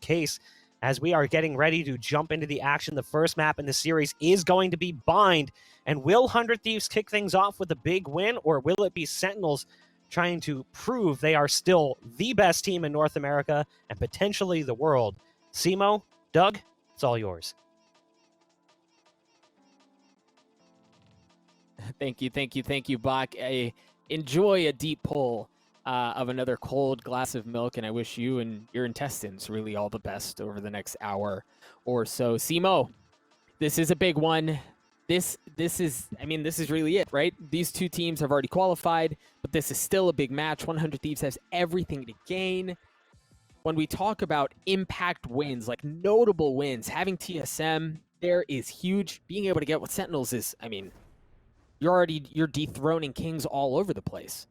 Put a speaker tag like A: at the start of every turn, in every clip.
A: case as we are getting ready to jump into the action. The first map in the series is going to be Bind. And will 100 Thieves kick things off with a big win, or will it be Sentinels trying to prove they are still the best team in North America and potentially the world? Simo, Doug, it's all yours.
B: Thank you, Bach. Enjoy a deep pull of another cold glass of milk, and I wish you and your intestines really all the best over the next hour or so. Simo, this is a big one. This is really it, right? These two teams have already qualified, but this is still a big match. 100 Thieves has everything to gain. When we talk about impact wins, like notable wins, having TSM there is huge. Being able to get with Sentinels is, you're dethroning kings all over the place.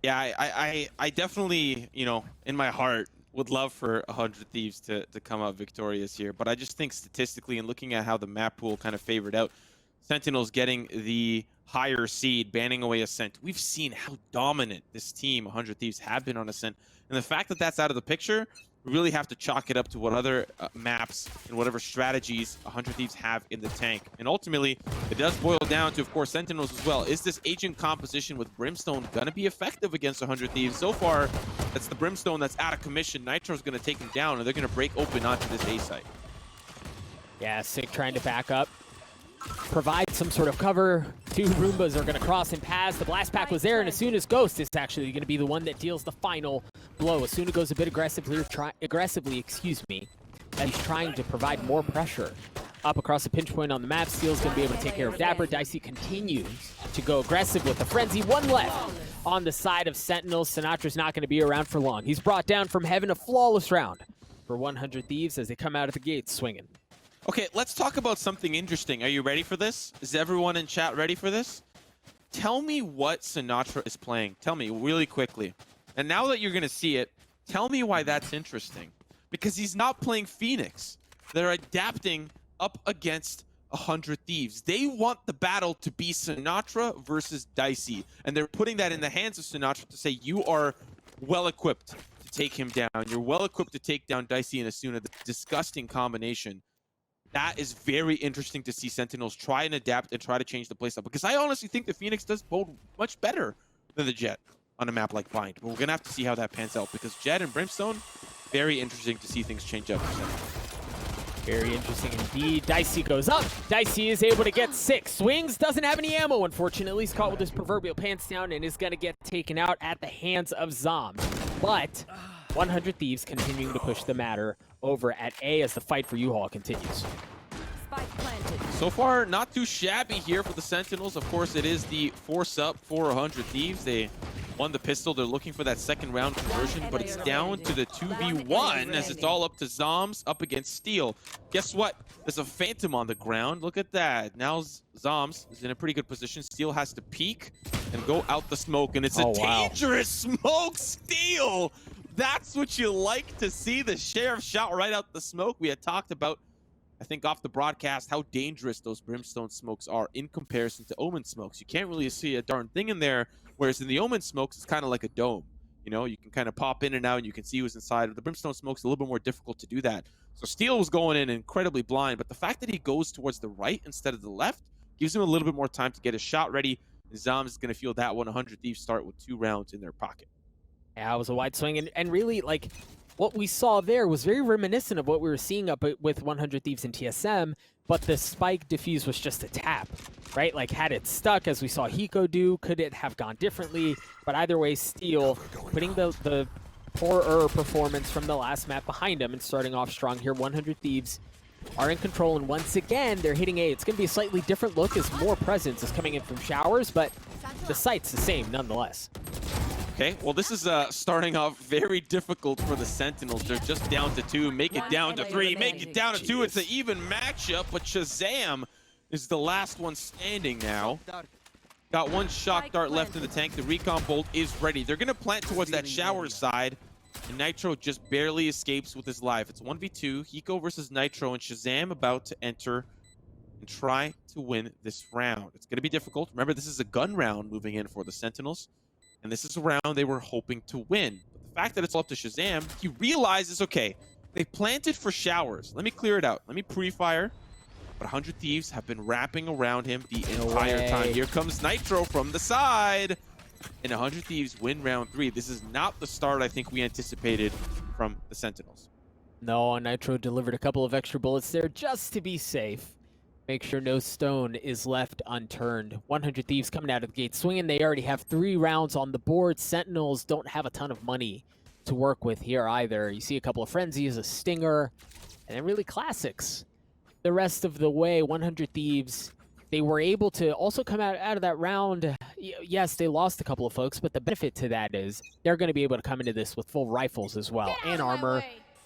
C: Yeah, I definitely, in my heart, would love for 100 Thieves to come out victorious here. But I just think statistically and looking at how the map pool kind of favored out, Sentinels getting the higher seed, banning away Ascent. We've seen how dominant this team, 100 Thieves, have been on Ascent. And the fact that that's out of the picture, we really have to chalk it up to what other maps and whatever strategies 100 Thieves have in the tank. And ultimately, it does boil down to, of course, Sentinels as well. Is this agent composition with Brimstone going to be effective against 100 Thieves? So far, that's the Brimstone that's out of commission. Nitro's going to take him down, and they're going to break open onto this A site.
B: Yeah, Sick trying to back up. Provide some sort of cover. Two Roombas are going to cross and pass. The blast pack was there, and Asuna's Ghost is actually going to be the one that deals the final blow. Asuna goes a bit aggressively, as he's trying to provide more pressure up across the pinch point on the map. Steel's going to be able to take care of dapr. Dicey continues to go aggressive with the frenzy. One left on the side of Sentinels. Sinatra's not going to be around for long. He's brought down from heaven. A flawless round for 100 Thieves as they come out of the gates swinging.
C: Okay, let's talk about something interesting. Are you ready for this? Is everyone in chat ready for this? Tell me what Sinatraa is playing. Tell me really quickly. And now that you're going to see it, tell me why that's interesting. Because he's not playing Phoenix. They're adapting up against 100 Thieves. They want the battle to be Sinatraa versus Dicey. And they're putting that in the hands of Sinatraa to say, you are well-equipped to take him down. You're well-equipped to take down Dicey and Asuna. The disgusting combination. That is very interesting to see Sentinels try and adapt and try to change the playstyle. Because I honestly think the Phoenix does bode much better than the Jett on a map like Bind. But we're going to have to see how that pans out. Because Jett and Brimstone, very interesting to see things change up.
B: Very interesting indeed. Dicey goes up. Dicey is able to get 6 swings. Doesn't have any ammo, unfortunately. He's caught with his proverbial pants down and is going to get taken out at the hands of zombs. But 100 Thieves continuing to push the matter over at A as the fight for U-Haul continues.
C: So far, not too shabby here for the Sentinels. Of course, it is the force up for 100 Thieves. They won the pistol. They're looking for that second round conversion, but it's down to the 2v1 as it's all up to Zombs up against Steel. Guess what? There's a Phantom on the ground. Look at that. Now Zombs is in a pretty good position. Steel has to peek and go out the smoke, and it's a dangerous smoke. Steel! That's what you like to see. The Sheriff shot right out the smoke. We had talked about, I think off the broadcast, how dangerous those Brimstone smokes are in comparison to Omen smokes. You can't really see a darn thing in there, whereas in the Omen smokes, it's kind of like a dome. You know, you can kind of pop in and out and you can see who's inside. The Brimstone smokes a little bit more difficult to do that. So Steel was going in incredibly blind, but the fact that he goes towards the right instead of the left gives him a little bit more time to get his shot ready. Zombs is going to feel that one. 100 Thieves start with 2 rounds in their pocket.
B: Yeah, it was a wide swing, and really, like, what we saw there was very reminiscent of what we were seeing up with 100 Thieves and TSM, but the spike defuse was just a tap, right? Like, had it stuck, as we saw Hiko do, could it have gone differently? But either way, Steel putting the poorer performance from the last map behind him and starting off strong here. 100 Thieves are in control, and once again, they're hitting A. It's going to be a slightly different look as more presence is coming in from showers, but the site's the same nonetheless.
C: Okay, well, this is starting off very difficult for the Sentinels. They're just down to 2, make it down to 3, make it down to 2. It's an even matchup, but ShahZam is the last one standing now. Got 1 shock dart left in the tank. The recon bolt is ready. They're going to plant towards that shower side, and Nitro just barely escapes with his life. It's 1v2, Hiko versus Nitro, and ShahZam about to enter and try to win this round. It's going to be difficult. Remember, this is a gun round moving in for the Sentinels. And this is a round they were hoping to win. But the fact that it's all up to ShahZam, he realizes, okay, They planted for showers. Let me clear it out. Let me pre-fire. But 100 Thieves have been wrapping around him the entire time. Here comes Nitro from the side. And 100 Thieves win round 3. This is not the start I think we anticipated from the Sentinels.
B: No, Nitro delivered a couple of extra bullets there just to be safe. Make sure no stone is left unturned. 100 Thieves coming out of the gate swinging. They already have 3 rounds on the board. Sentinels don't have a ton of money to work with here either. You see a couple of frenzies, a stinger, and then really classics. The rest of the way, 100 Thieves, they were able to also come out of that round. Yes, they lost a couple of folks, but the benefit to that is they're going to be able to come into this with full rifles as well and armor.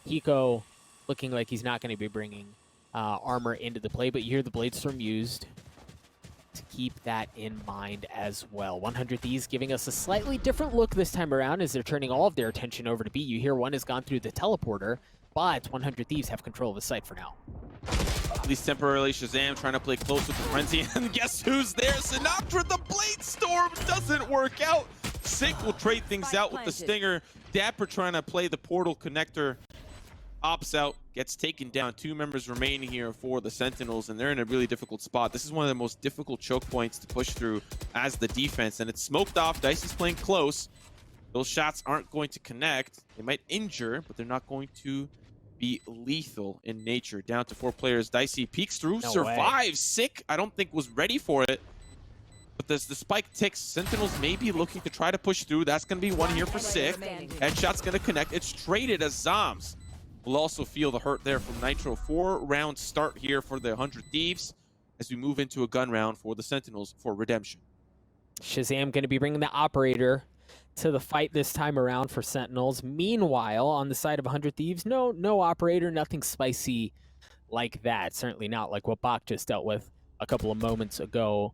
B: Hiko looking like he's not going to be bringing armor into the play, but you hear the Bladestorm used to keep that in mind as well. 100 Thieves giving us a slightly different look this time around as they're turning all of their attention over to B. You hear one has gone through the teleporter, but 100 Thieves have control of the site for now.
C: At least temporarily, ShahZam trying to play close with the frenzy. And guess who's there? Sinatraa, the Bladestorm doesn't work out. Sick will trade things out with the stinger. dapr trying to play the portal connector. Opts out, gets taken down. 2 members remaining here for the Sentinels, and they're in a really difficult spot. This is one of the most difficult choke points to push through as the defense, and it's smoked off. Dicey's playing close. Those shots aren't going to connect. They might injure, but they're not going to be lethal in nature. Down to 4 players. Dicey peeks through, survives. Sick, I don't think was ready for it. But the spike ticks. Sentinels may be looking to try to push through. That's going to be one here for Sick. Headshot's going to connect. It's traded as zombs. We'll also feel the hurt there from Nitro. 4-round start here for the 100 Thieves as we move into a gun round for the Sentinels for redemption.
B: ShahZam going to be bringing the operator to the fight this time around for Sentinels. Meanwhile, on the side of 100 Thieves, no operator, nothing spicy like that. Certainly not like what Bach just dealt with a couple of moments ago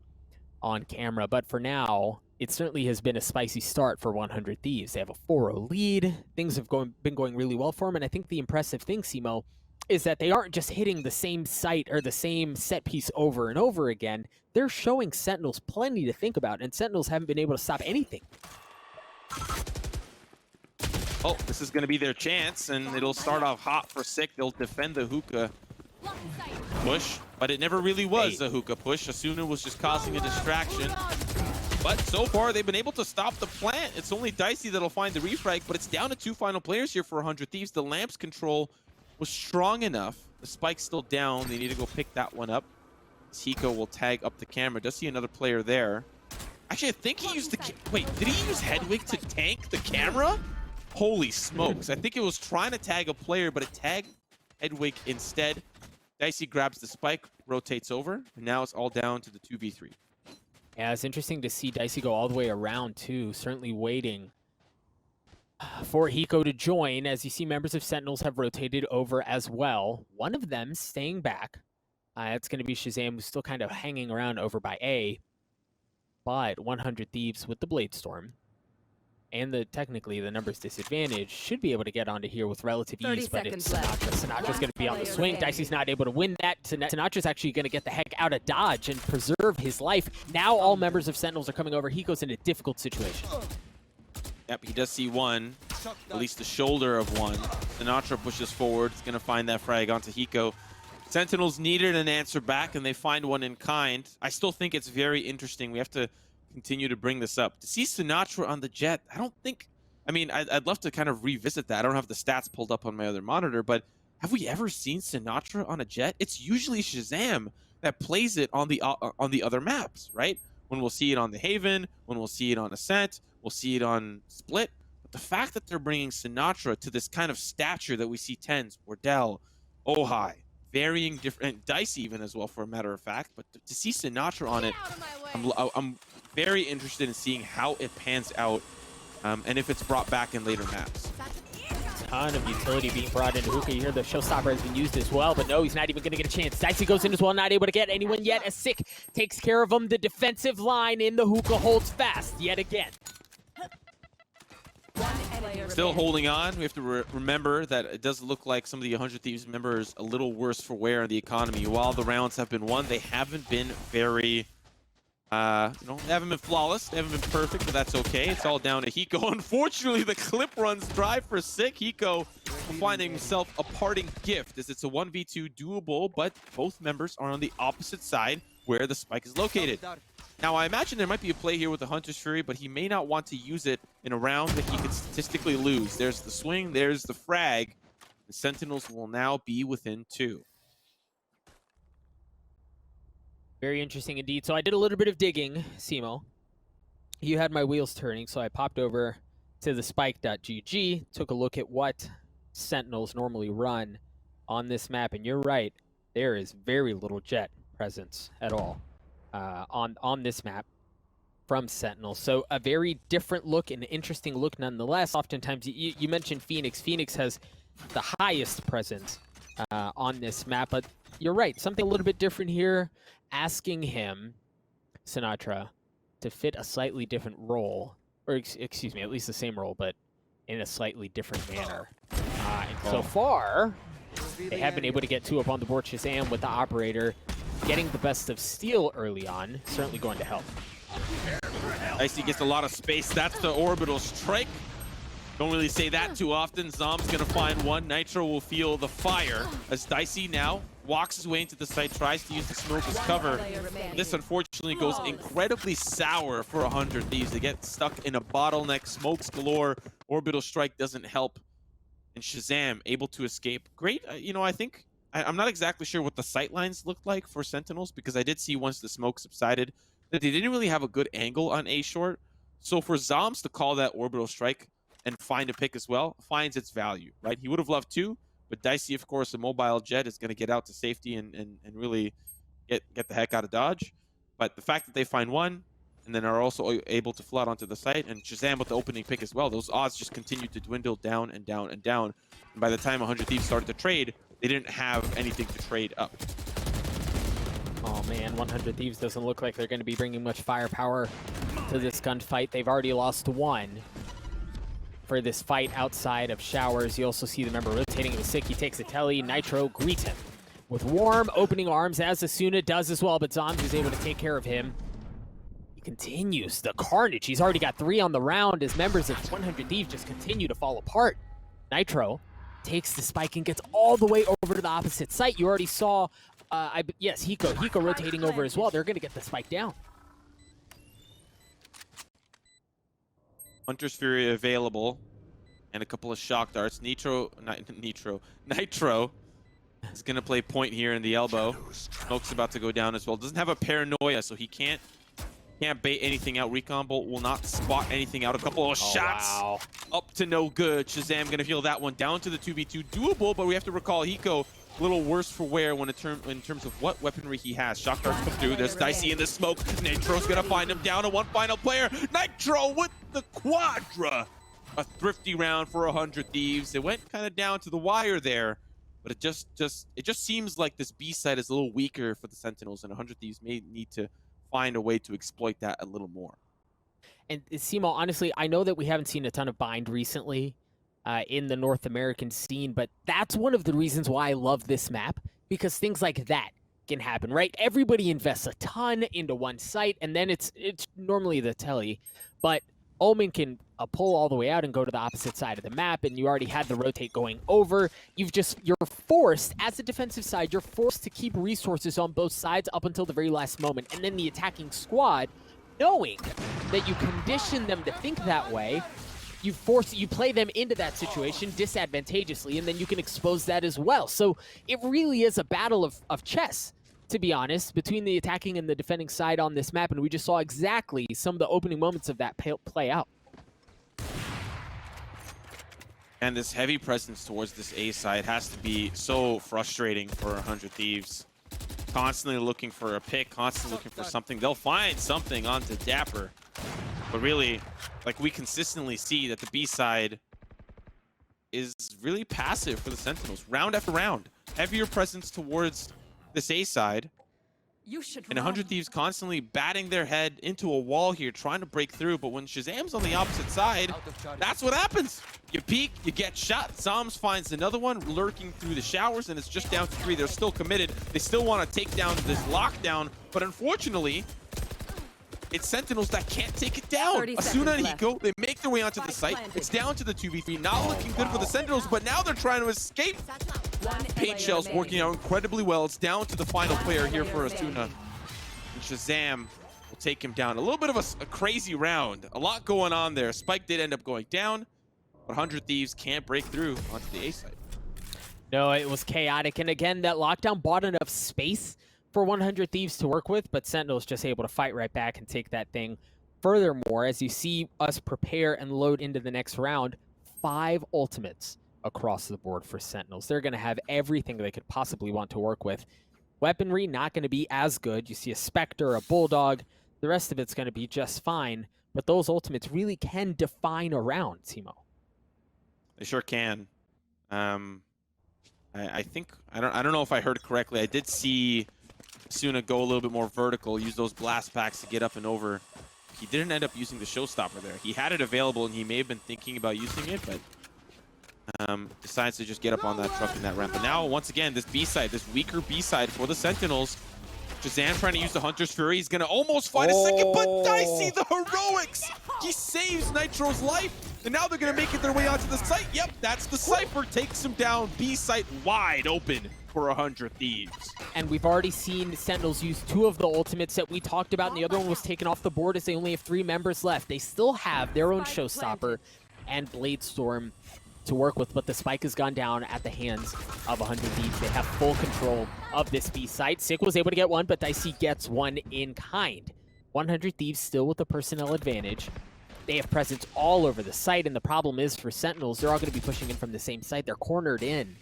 B: on camera. But for now, it certainly has been a spicy start for 100 Thieves. They have a 4-0 lead. Things have been going really well for them. And I think the impressive thing, Simo, is that they aren't just hitting the same site or the same set piece over and over again. They're showing Sentinels plenty to think about, and Sentinels haven't been able to stop anything.
C: Oh, this is going to be their chance, and it'll start off hot for Sick. They'll defend the hookah push, but it never really was a hookah push. Asuna was just causing a distraction. But so far, they've been able to stop the plant. It's only Dicey that'll find the refrag, but it's down to 2 final players here for 100 Thieves. The Lamps control was strong enough. The spike's still down. They need to go pick that one up. Hiko will tag up the camera. Does see another player there. Actually, I think he used the... Wait, did he use Hedwig to tank the camera? Holy smokes. I think it was trying to tag a player, but it tagged Hedwig instead. Dicey grabs the spike, rotates over, and now it's all down to the 2v3.
B: Yeah, it's interesting to see Dicey go all the way around, too. Certainly waiting for Hiko to join. As you see, members of Sentinels have rotated over as well. One of them staying back. It's going to be ShahZam, who's still kind of hanging around over by A. But 100 Thieves with the Bladestorm and technically the numbers disadvantage should be able to get onto here with relative ease, but it's Sinatraa. Sinatra's going to be on the swing. Dicey's not able to win that. Sinatra's actually going to get the heck out of dodge and preserve his life. Now all members of Sentinels are coming over. Hiko's in a difficult situation.
C: Yep, he does see one, at least the shoulder of one. Sinatraa pushes forward. He's going to find that frag onto Hiko. Sentinels needed an answer back, and they find one in kind. I still think it's very interesting. We have to continue to bring this up. To see Sinatraa on the Jett, I don't think... I mean, I'd love to kind of revisit that. I don't have the stats pulled up on my other monitor, but have we ever seen Sinatraa on a Jett? It's usually ShahZam that plays it on the other maps, right? When we'll see it on the Haven, when we'll see it on Ascent, we'll see it on Split. But the fact that they're bringing Sinatraa to this kind of stature that we see TenZ, Wardell, Ojai, varying different, Dicey even as well, for a matter of fact. But to see Sinatraa on it, I'm very interested in seeing how it pans out and if it's brought back in later maps.
B: Ton of utility being brought into Hookah. You hear the showstopper has been used as well, but no, he's not even going to get a chance. Dicey goes in as well, not able to get anyone yet. As Sick takes care of him. The defensive line in the Hookah holds fast yet again.
C: Still holding on. We have to remember that it does look like some of the 100 Thieves members a little worse for wear in the economy. While the rounds have been won, they haven't been very You know, they haven't been flawless, they haven't been perfect, but that's okay. It's all down to Hiko. Unfortunately, the clip runs dry for Sick. Hiko finding himself a parting gift as it's a 1v2 doable, but both members are on the opposite side where the spike is located. Now, I imagine there might be a play here with the Hunter's Fury, but he may not want to use it in a round that he could statistically lose. There's the swing, there's the frag. The Sentinels will now be within 2.
B: Very interesting indeed. So I did a little bit of digging, Simo. You had my wheels turning, so I popped over to the spike.gg, took a look at what Sentinels normally run on this map, and you're right, there is very little Jett presence at all on this map from Sentinels. So a very different look, an interesting look nonetheless. Oftentimes, you mentioned Phoenix. Phoenix has the highest presence on this map, but you're right, something a little bit different here, asking him, Sinatraa, to fit a slightly different role, or excuse me, at least the same role, but in a slightly different manner. And so far, they have been able to get 2 up on the board. ShahZam with the operator, getting the best of steel early on, certainly going to help.
C: Dicey gets a lot of space. That's the orbital strike. Don't really say that too often. Zom's gonna find one. Nitro will feel the fire as Dicey now walks his way into the site, tries to use the smoke as cover. This unfortunately goes incredibly sour for 100 Thieves. They get stuck in a bottleneck, smokes galore. Orbital strike doesn't help. And ShahZam able to escape. Great, you know, I think, I'm not exactly sure what the sight lines looked like for Sentinels, because I did see once the smoke subsided that they didn't really have a good angle on A short. So for Zombs to call that orbital strike and find a pick as well, finds its value, right? He would have loved 2, but Dicey, of course, a mobile Jett is going to get out to safety and really get the heck out of Dodge. But the fact that they find 1 and then are also able to flood onto the site, and ShahZam with the opening pick as well, those odds just continue to dwindle down and down and down. And by the time 100 Thieves started to trade, they didn't have anything to trade up.
B: Oh man, 100 Thieves doesn't look like they're going to be bringing much firepower to this gunfight. They've already lost 1 for this fight outside of showers. You also see the member rotating the Sick. He takes a telly. Nitro greets him with warm opening arms, as Asuna does as well, but Zombs is able to take care of him. He continues the carnage. He's already got 3 on the round as members of 100 Thieves just continue to fall apart. Nitro takes the spike and gets all the way over to the opposite site. You already saw, yes, Hiko rotating over as well. They're going to get the spike down.
C: Hunter's Fury available, and a couple of shock darts. Nitro is going to play point here in the elbow. Smoke's about to go down as well. Doesn't have a paranoia, so he can't bait anything out. Recon Bolt will not spot anything out. A couple of shots up to no good. ShahZam going to feel that one down to the 2v2. Doable, but we have to recall Hiko a little worse for wear when in terms of what weaponry he has. Shock darts come through. There's Dicey in the smoke. Nitro's going to find him down to 1 final player. Nitro with the quadra. A thrifty round for 100 Thieves. It went kind of down to the wire there, but it just seems like this B side is a little weaker for the Sentinels, and 100 Thieves may need to find a way to exploit that a little more.
B: And Simo, honestly, I know that we haven't seen a ton of bind recently in the North American scene, but that's one of the reasons why I love this map, because things like that can happen, right? Everybody invests a ton into one site, and then it's normally the telly, but Omen can pull all the way out and go to the opposite side of the map, and you already had the rotate going over. You're forced, as a defensive side, you're forced to keep resources on both sides up until the very last moment, and then the attacking squad, knowing that you condition them to think that way, you play them into that situation disadvantageously, and then you can expose that as well. So it really is a battle of chess, to be honest, between the attacking and the defending side on this map, and we just saw exactly some of the opening moments of that play out.
C: And this heavy presence towards this A side has to be so frustrating for 100 Thieves. Constantly looking for a pick, constantly looking for something. They'll find something onto dapr. But really, like, we consistently see that the B side is really passive for the Sentinels. Round after round. Heavier presence towards this A side. And 100 Thieves constantly batting their head into a wall here, trying to break through. But when ShahZam's on the opposite side, that's what happens. You peek, you get shot. Zombs finds another one lurking through the showers, and it's just down to 3. They're still committed. They still want to take down this lockdown. But unfortunately, it's Sentinels that can't take it down.
D: 30
C: Asuna and
D: seconds
C: Hiko, they make their way onto the site. It's down to the 2v3. Not looking good for the Sentinels, but now they're trying to escape. Paint shells working out incredibly well. It's down to the final player here for Asuna. And ShahZam will take him down. A little bit of a crazy round. A lot going on there. Spike did end up going down, but 100 Thieves can't break through onto the A site.
B: No, it was chaotic. And again, that lockdown bought enough space for 100 Thieves to work with, but Sentinels just able to fight right back and take that thing. Furthermore, as you see us prepare and load into the next round, 5 ultimates across the board for Sentinels. They're going to have everything they could possibly want to work with. Weaponry, not going to be as good. You see a Spectre, a Bulldog. The rest of it's going to be just fine. But those ultimates really can define a round, Timo.
C: They sure can. I think I don't know if I heard correctly. I did see Asuna go a little bit more vertical, use those blast packs to get up and over. He didn't end up using the showstopper there. He had it available and he may have been thinking about using it, but decides to just get up on that truck in that ramp. But now, once again, this B side, this weaker B side for the Sentinels. ShahZam trying to use the Hunter's Fury. He's going to almost find a second, but Dicey, the heroics! He saves Nitro's life, and now they're going to make it their way onto the site. Yep, that's the Cypher. Takes him down. B site wide open for 100 Thieves.
B: And we've already seen Sentinels use 2 of the ultimates that we talked about, and the other one was taken off the board as they only have 3 members left. They still have their own Showstopper and Bladestorm to work with, but the spike has gone down at the hands of 100 Thieves. They have full control of this B site. Sick was able to get one, but Dicey gets one in kind. 100 Thieves still with the personnel advantage. They have presence all over the site, and the problem is for Sentinels, they're all going to be pushing in from the same site. They're cornered in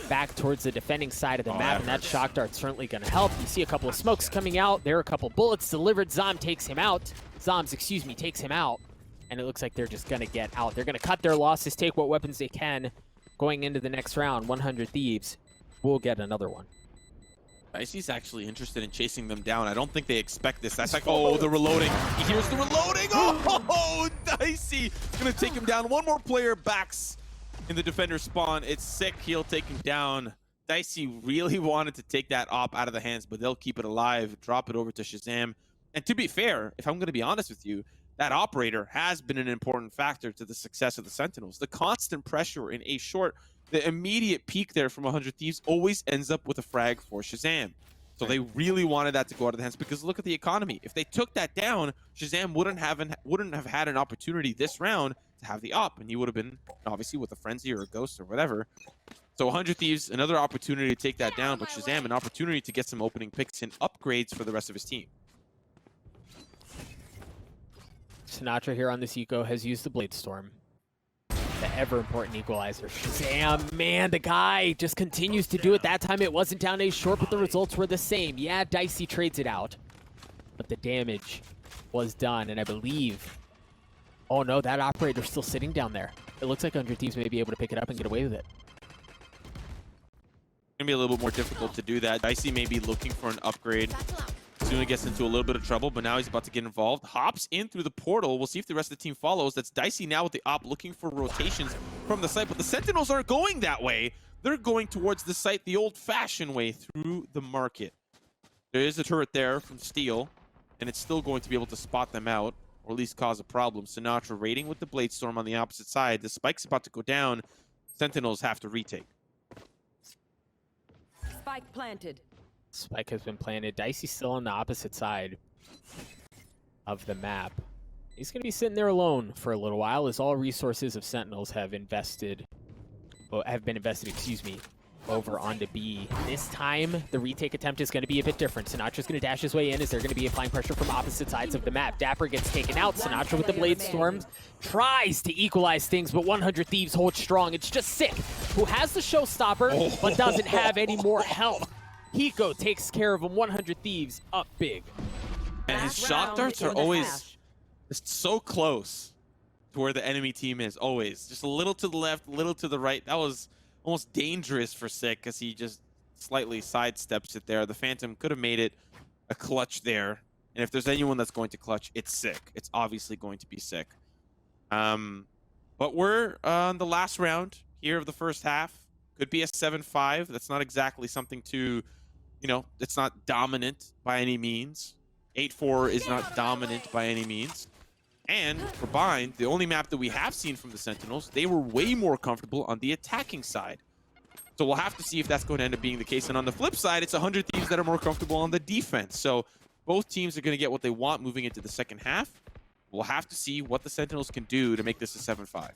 B: back towards the defending side of the map, and that shock dart's certainly going to help. You see a couple of smokes coming out. There are a couple bullets delivered. Zombs takes him out. Takes him out. And it looks like they're just going to get out. They're going to cut their losses, take what weapons they can going into the next round. 100 Thieves will get another one.
C: Dicey's actually interested in chasing them down. I don't think they expect this. That's like, oh, the reloading. He hears the reloading. Oh, Dicey going to take him down. One more player backs in the defender spawn. It's Sick. He'll take him down. Dicey really wanted to take that op out of the hands, but they'll keep it alive, drop it over to ShahZam. And to be fair, if I'm going to be honest with you, that operator has been an important factor to the success of the Sentinels. The constant pressure in A short, the immediate peak there from 100 Thieves always ends up with a frag for ShahZam. So they really wanted that to go out of the hands, because look at the economy. If they took that down, ShahZam wouldn't have had an opportunity this round to have the op, and he would have been obviously with a frenzy or a ghost or whatever. So 100 Thieves, another opportunity to take that down, but ShahZam an opportunity to get some opening picks and upgrades for the rest of his team.
B: Sinatraa here on this Hiko has used the Bladestorm, the ever-important equalizer. ShahZam, man, the guy just continues to do it. That time it wasn't down A short, but the results were the same. Yeah, Dicey trades it out, but the damage was done, and I believe... Oh no, that operator's still sitting down there. It looks like 100 Thieves may be able to pick it up and get away with it.
C: It's going to be a little bit more difficult to do that. Dicey may be looking for an upgrade. Asuna gets into a little bit of trouble, but now he's about to get involved. Hops in through the portal. We'll see if the rest of the team follows. That's Dicey now with the op looking for rotations from the site, but the Sentinels aren't going that way. They're going towards the site the old-fashioned way, through the market. There is a turret there from Steel, and it's still going to be able to spot them out, or at least cause a problem. Sinatraa raiding with the Bladestorm on the opposite side. The spike's about to go down. Sentinels have to retake.
D: Spike planted.
B: Spike has been planted. Dicey's still on the opposite side of the map. He's going to be sitting there alone for a little while, as all resources of Sentinels have been invested, over onto B. This time, the retake attempt is going to be a bit different. Sinatra's going to dash his way in, as they're going to be applying pressure from opposite sides of the map. dapr gets taken out. Sinatraa with the Bladestorms tries to equalize things, but 100 Thieves hold strong. It's just Sick, who has the showstopper, but doesn't have any more help. Hiko takes care of him. 100 Thieves up big.
C: And his shock darts are always just so close to where the enemy team is, always. Just a little to the left, a little to the right. That was almost dangerous for Sick, because he just slightly sidesteps it there. The Phantom could have made it a clutch there. And if there's anyone that's going to clutch, it's Sick. It's obviously going to be Sick. But we're on the last round here of the first half. Could be a 7-5. That's not exactly something to... You know, it's not dominant by any means. 8-4 is not dominant by any means. And for Bind, the only map that we have seen from the Sentinels, they were way more comfortable on the attacking side. So we'll have to see if that's going to end up being the case. And on the flip side, it's 100 Thieves that are more comfortable on the defense. So both teams are going to get what they want moving into the second half. We'll have to see what the Sentinels can do to make this a 7-5.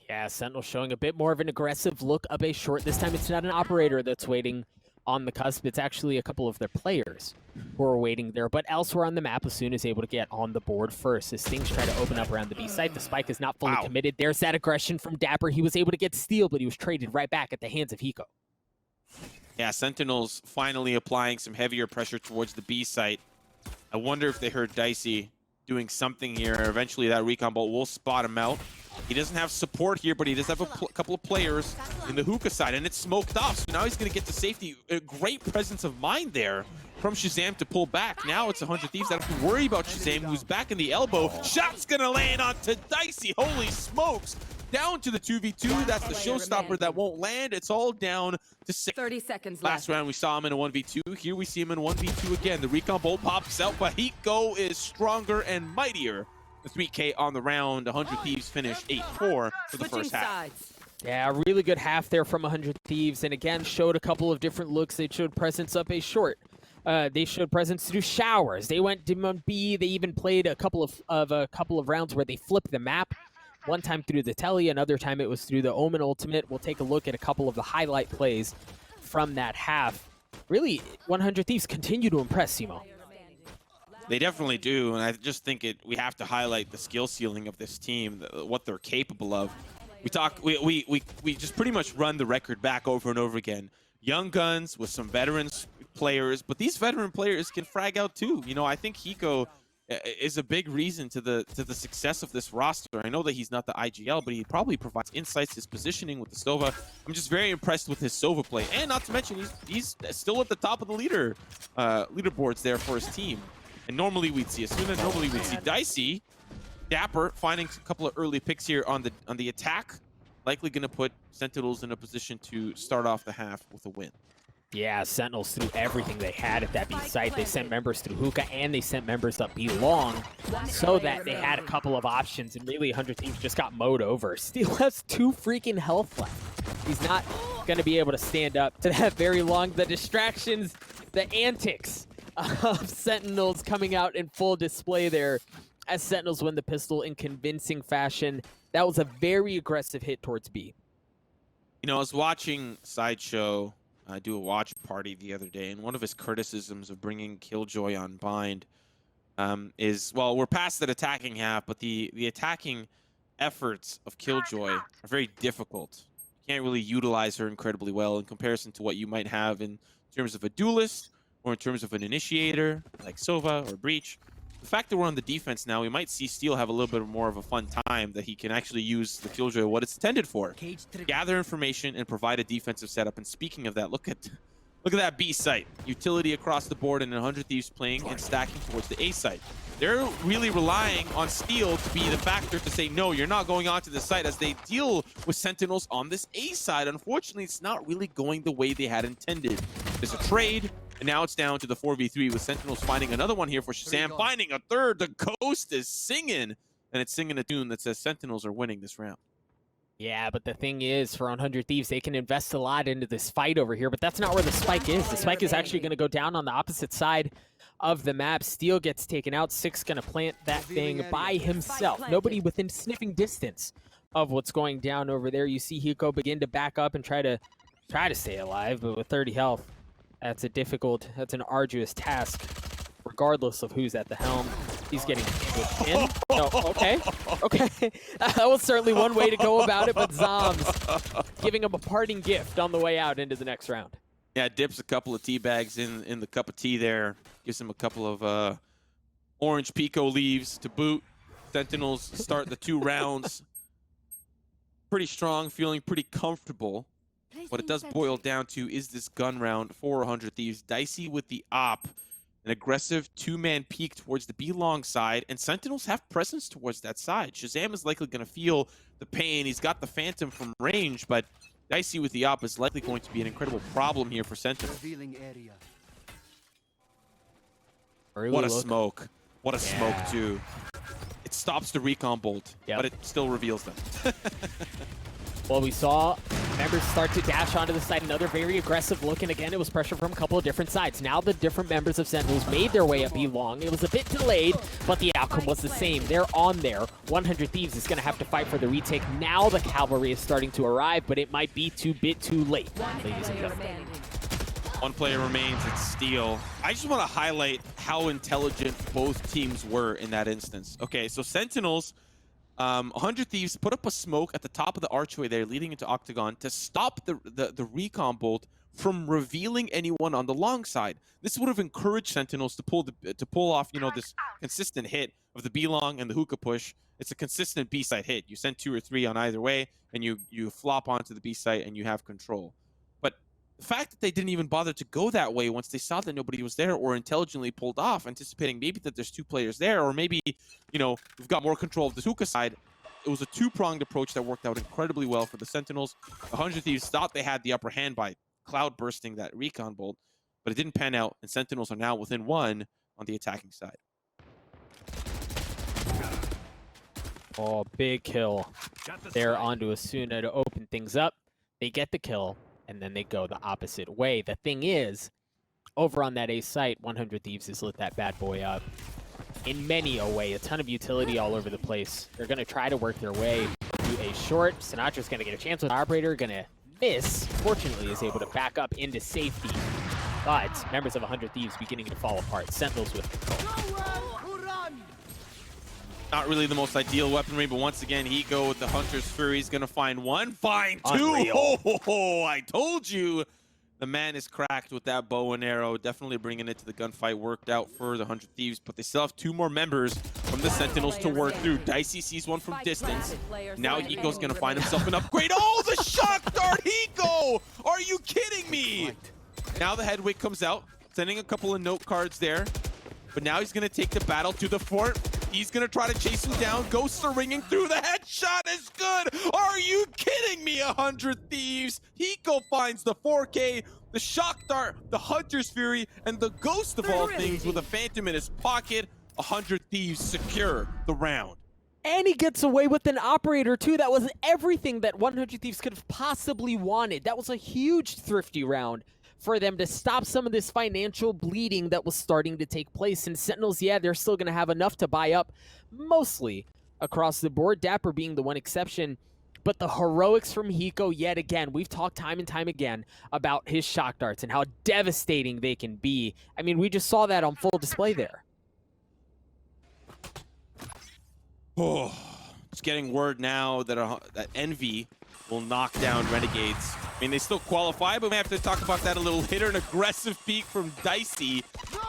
B: Yeah, Sentinel showing a bit more of an aggressive look up a short. This time it's not an operator that's waiting on the cusp. It's actually a couple of their players who are waiting there. But elsewhere on the map, Asuna is able to get on the board first as things try to open up around the B site. The spike is not fully committed. There's that aggression from dapr. He was able to get steal, but he was traded right back at the hands of Hiko.
C: Yeah, Sentinels finally applying some heavier pressure towards the B site. I wonder if they heard Dicey doing something here. Eventually that recon bolt will spot him out. He doesn't have support here, but he does have a couple of players in the hookah side, and it's smoked off. So now he's going to get to safety. A great presence of mind there from ShahZam to pull back. Now it's 100 Thieves that have to worry about ShahZam, who's back in the elbow. Shot's going to land onto Dicey. Holy smokes. Down to the 2v2. That's the showstopper that won't land. It's all down to 6.
D: 30 seconds left.
C: Last round we saw him in a 1v2. Here we see him in 1v2 again. The recon bolt pops out, but Hiko is stronger and mightier. The 3K on the round. 100 Thieves finish 8-4 for the first half.
B: Yeah, a really good half there from 100 Thieves, and again showed a couple of different looks. They showed presence up a short. They showed presence to do showers. They went to B. They even played a couple of rounds where they flipped the map. One time through the telly, another time it was through the Omen ultimate. We'll take a look at a couple of the highlight plays from that half. Really, 100 Thieves continue to impress, Simo.
C: They definitely do, and I just think we have to highlight the skill ceiling of this team, what they're capable of. We just pretty much run the record back over and over again. Young guns with some veteran players, but these veteran players can frag out too. You know, I think Hiko is a big reason to the success of this roster. I know that he's not the IGL, but he probably provides insights, his positioning with the Sova. I'm just very impressed with his Sova play, and not to mention he's still at the top of the leaderboards there for his team. And normally we'd see Asuna, normally we'd see Dicey. dapr finding a couple of early picks here on the attack, likely going to put Sentinels in a position to start off the half with a win.
B: Yeah, Sentinels threw everything they had at that B site. They sent members through hookah, and they sent members up B long, so that they had a couple of options, and really 100 Thieves just got mowed over. Steel has 2 freaking health left. He's not going to be able to stand up to that very long. The distractions, the antics of Sentinels coming out in full display there as Sentinels win the pistol in convincing fashion. That was a very aggressive hit towards B.
C: You know, I was watching Sideshow do a watch party the other day, and one of his criticisms of bringing Killjoy on Bind is, well, we're past that attacking half, but the attacking efforts of Killjoy are very difficult. You can't really utilize her incredibly well in comparison to what you might have in terms of a duelist or in terms of an initiator like Sova or Breach. The fact that we're on the defense now, we might see Steel have a little bit more of a fun time, that he can actually use the Killjoy what it's intended for. Gather information and provide a defensive setup. And speaking of that, look at that B site. Utility across the board, and 100 Thieves playing and stacking towards the A site. They're really relying on Steel to be the factor to say, no, you're not going onto the site, as they deal with Sentinels on this A side. Unfortunately, it's not really going the way they had intended. There's a trade, and now it's down to the 4v3 with Sentinels finding another one here for ShahZam, finding a third. The Ghost is singing, and it's singing a tune that says Sentinels are winning this round.
B: Yeah, but the thing is, for 100 Thieves, they can invest a lot into this fight over here, but that's not where the spike is. The spike is actually going to go down on the opposite side of the map. Steel gets taken out. Six going to plant that thing by himself. Nobody within sniffing distance of what's going down over there. You see Hiko begin to back up and try to stay alive, but with 30 health, that's an arduous task, regardless of who's at the helm. He's getting whipped in. No, okay. That was certainly one way to go about it, but Zombs giving him a parting gift on the way out into the next round.
C: Yeah, dips a couple of tea bags in the cup of tea there. Gives him a couple of orange Pico leaves to boot. Sentinels start the 2 rounds. Pretty strong, feeling pretty comfortable. What it does boil down to is this gun round for 100 Thieves. Dicey with the op. An aggressive 2-man peek towards the B-long side, and Sentinels have presence towards that side. ShahZam is likely going to feel the pain. He's got the Phantom from range, but Dicey with the op is likely going to be an incredible problem here for Sentinels. What a smoke. What a smoke, too. It stops the recon bolt, but it still reveals them.
B: Well, we saw members start to dash onto the side. Another very aggressive look, and again, it was pressure from a couple of different sides. Now the different members of Sentinels made their way up B long. It was a bit delayed, but the outcome was the same. They're on there. 100 Thieves is going to have to fight for the retake. Now the cavalry is starting to arrive, but it might be a bit too late, ladies and gentlemen.
C: One player remains, it's Steel. I just want to highlight how intelligent both teams were in that instance. Okay, so Sentinels, 100 Thieves put up a smoke at the top of the archway there leading into Octagon to stop the recon bolt from revealing anyone on the long side. This would have encouraged Sentinels to pull off, you know, this consistent hit of the B long and the hookah push. It's a consistent B side hit. You send 2 or 3 on either way, and you flop onto the B site and you have control. But the fact that they didn't even bother to go that way once they saw that nobody was there, or intelligently pulled off, anticipating maybe that there's 2 players there, or maybe, you know, we've got more control of the hookah side. It was a 2-pronged approach that worked out incredibly well for the Sentinels. 100 Thieves thought they had the upper hand by cloud bursting that recon bolt, but it didn't pan out, and Sentinels are now within 1 on the attacking side.
B: Oh, big kill there onto Asuna to open things up. They get the kill, and then they go the opposite way. The thing is, over on that A site, 100 Thieves has lit that bad boy up in many a way. A ton of utility all over the place. They're going to try to work their way to a short. Sinatra's going to get a chance with Operator, going to miss. Fortunately, is able to back up into safety. But members of 100 Thieves beginning to fall apart. Sentinels with control.
C: Not really the most ideal weaponry, but once again, Hiko with the Hunter's Fury is going to find 1, find 2. Oh, I told you. The man is cracked with that bow and arrow. Definitely bringing it to the gunfight. Worked out for the 100 Thieves, but they still have 2 more members from the Sentinels to work through. Dicey sees one from distance. Now Hiko's going to find himself an upgrade. Oh, the shock dart, Hiko! Are you kidding me? Now the Headwick comes out, sending a couple of note cards there. But now he's going to take the battle to the fort. He's going to try to chase him down. Ghosts are ringing through. The headshot is good. Are you kidding me, 100 Thieves? Hiko finds the 4K, the shock dart, the Hunter's Fury, and the Ghost of all things with a Phantom in his pocket. 100 Thieves secure the round.
B: And he gets away with an Operator, too. That was everything that 100 Thieves could have possibly wanted. That was a huge thrifty round for them to stop some of this financial bleeding that was starting to take place. And Sentinels, yeah, they're still going to have enough to buy up mostly across the board, dapr being the one exception. But the heroics from Hiko, yet again, we've talked time and time again about his shock darts and how devastating they can be. I mean, we just saw that on full display there.
C: Oh, just getting word now that that Envy will knock down Renegades. I mean, they still qualify, but we have to talk about that a little later. An aggressive peek from Dicey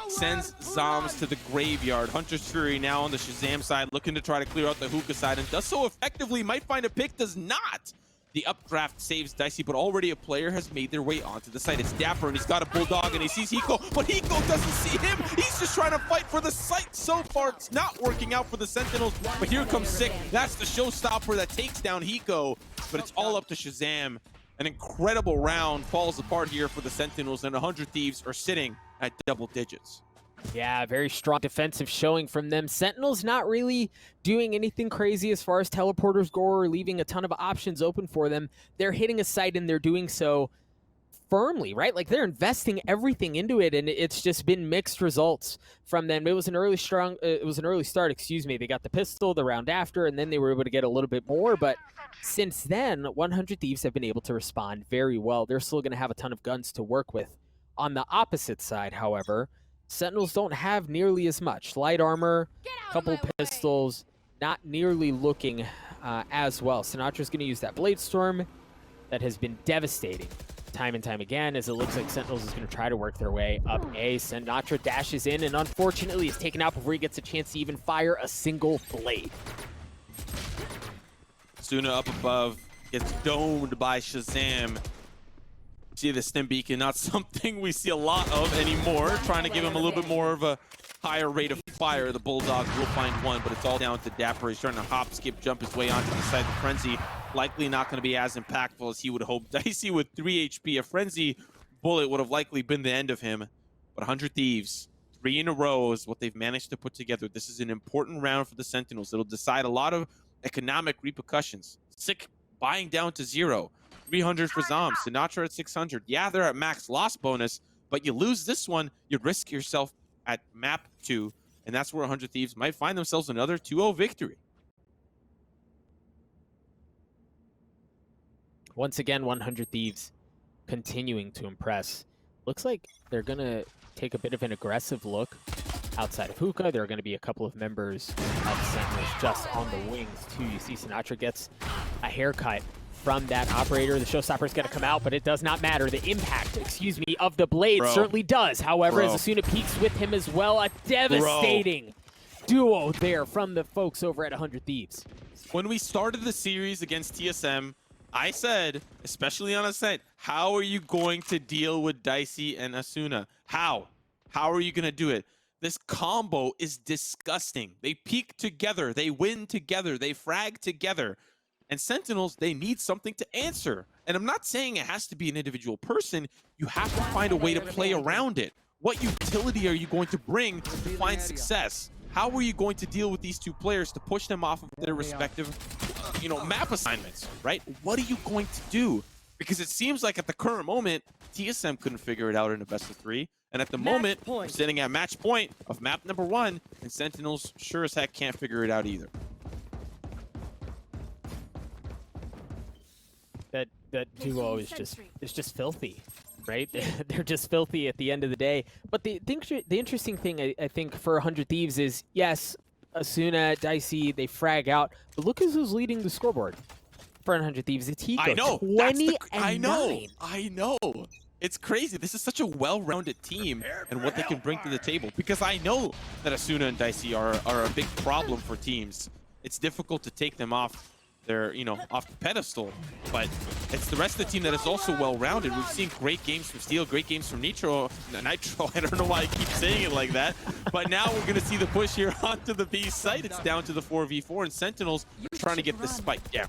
C: sends Zombs to the graveyard. Hunter's Fury now on the ShahZam side, looking to try to clear out the hookah side, and does so effectively. Might find a pick, does not. The updraft saves Dicey, but already a player has made their way onto the site. It's dapr, and he's got a Bulldog, and he sees Hiko, but Hiko doesn't see him. He's just trying to fight for the site. So far, it's not working out for the Sentinels, but here comes Sick. That's the showstopper that takes down Hiko, but it's all up to ShahZam. An incredible round falls apart here for the Sentinels, and 100 Thieves are sitting at double digits.
B: Yeah, very strong defensive showing from them. Sentinels not really doing anything crazy as far as teleporters go or leaving a ton of options open for them. They're hitting a site and they're doing so firmly, right? Like they're investing everything into it, and it's just been mixed results from them. It was an early start, excuse me. They got the pistol the round after, and then they were able to get a little bit more, but since then, 100 Thieves have been able to respond very well. They're still going to have a ton of guns to work with. On the opposite side, however, Sentinels don't have nearly as much. Light armor, couple pistols, not nearly looking as well. Sinatra's going to use that Blade Storm that has been devastating time and time again, as it looks like Sentinels is going to try to work their way up A. Sinatra dashes in and unfortunately is taken out before he gets a chance to even fire a single blade.
C: Asuna up above, gets domed by ShahZam. See the stim beacon, not something we see a lot of anymore. Trying to give him a little bit more of a higher rate of fire. The Bulldog will find one, but it's all down to dapr. He's trying to hop, skip, jump his way onto the side. The Frenzy likely not going to be as impactful as he would hope. Dicey with 3 HP. A Frenzy bullet would have likely been the end of him. But 100 Thieves, 3 in a row is what they've managed to put together. This is an important round for the Sentinels. It'll decide a lot of economic repercussions. Sick buying down to 0. 300 for zombs. Sinatraa at 600. Yeah, they're at max loss bonus, but you lose this one, you risk yourself at map 2, and that's where 100 Thieves might find themselves another 2-0 victory.
B: Once again, 100 Thieves continuing to impress. Looks like they're going to take a bit of an aggressive look outside of Hiko. There are going to be a couple of members of Sentinels just on the wings, too. You see Sinatraa gets a haircut from that operator. The showstopper is going to come out, but it does not matter. The impact, of the blade certainly does. However, as Asuna peeks with him as well, a devastating duo there from the folks over at 100 Thieves.
C: When we started the series against TSM, I said, especially on a site, how are you going to deal with Dicey and Asuna? How? How are you going to do it? This combo is disgusting. They peak together, they win together, they frag together. And Sentinels, they need something to answer. And I'm not saying it has to be an individual person. You have to find a way to play around it. What utility are you going to bring to find success? How are you going to deal with these two players to push them off of their respective, map assignments, right? What are you going to do? Because it seems like at the current moment, TSM couldn't figure it out in a best of 3. And at the moment, we're sitting at match point of map number 1, and Sentinels sure as heck can't figure it out either.
B: That duo is just filthy, right? They're just filthy at the end of the day. But the interesting thing I think for 100 Thieves is, yes, Asuna, Dicey, they frag out, but look who's leading the scoreboard for 100 Thieves. It's Hiko.
C: I know.
B: 20
C: I know. It's crazy. This is such a well-rounded team and what they can bring to the table. Because I know that Asuna and Dicey are a big problem for teams. It's difficult to take them off their, off the pedestal. But it's the rest of the team that is also well-rounded. We've seen great games from Steel, great games from Nitro. I don't know why I keep saying it like that. But now we're going to see the push here onto the B site. It's down to the 4v4, and Sentinels are trying to get this spike down.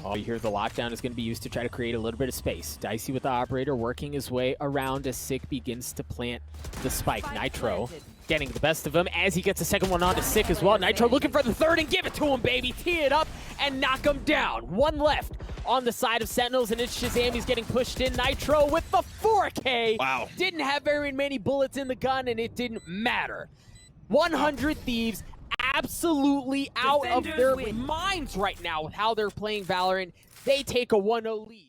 B: Oh, you hear the lockdown is going to be used to try to create a little bit of space. Dicey with the operator working his way around as Sick begins to plant the spike. Nitro getting the best of him as he gets the second one onto Sick as well. Nitro looking for the third and give it to him, baby. Tee it up and knock him down. One left on the side of Sentinels, and it's ShahZam. He's getting pushed in. Nitro with the 4K.
C: Wow.
B: Didn't have very many bullets in the gun, and it didn't matter. 100 Thieves absolutely out of their minds right now with how they're playing Valorant. They take a 1-0 lead.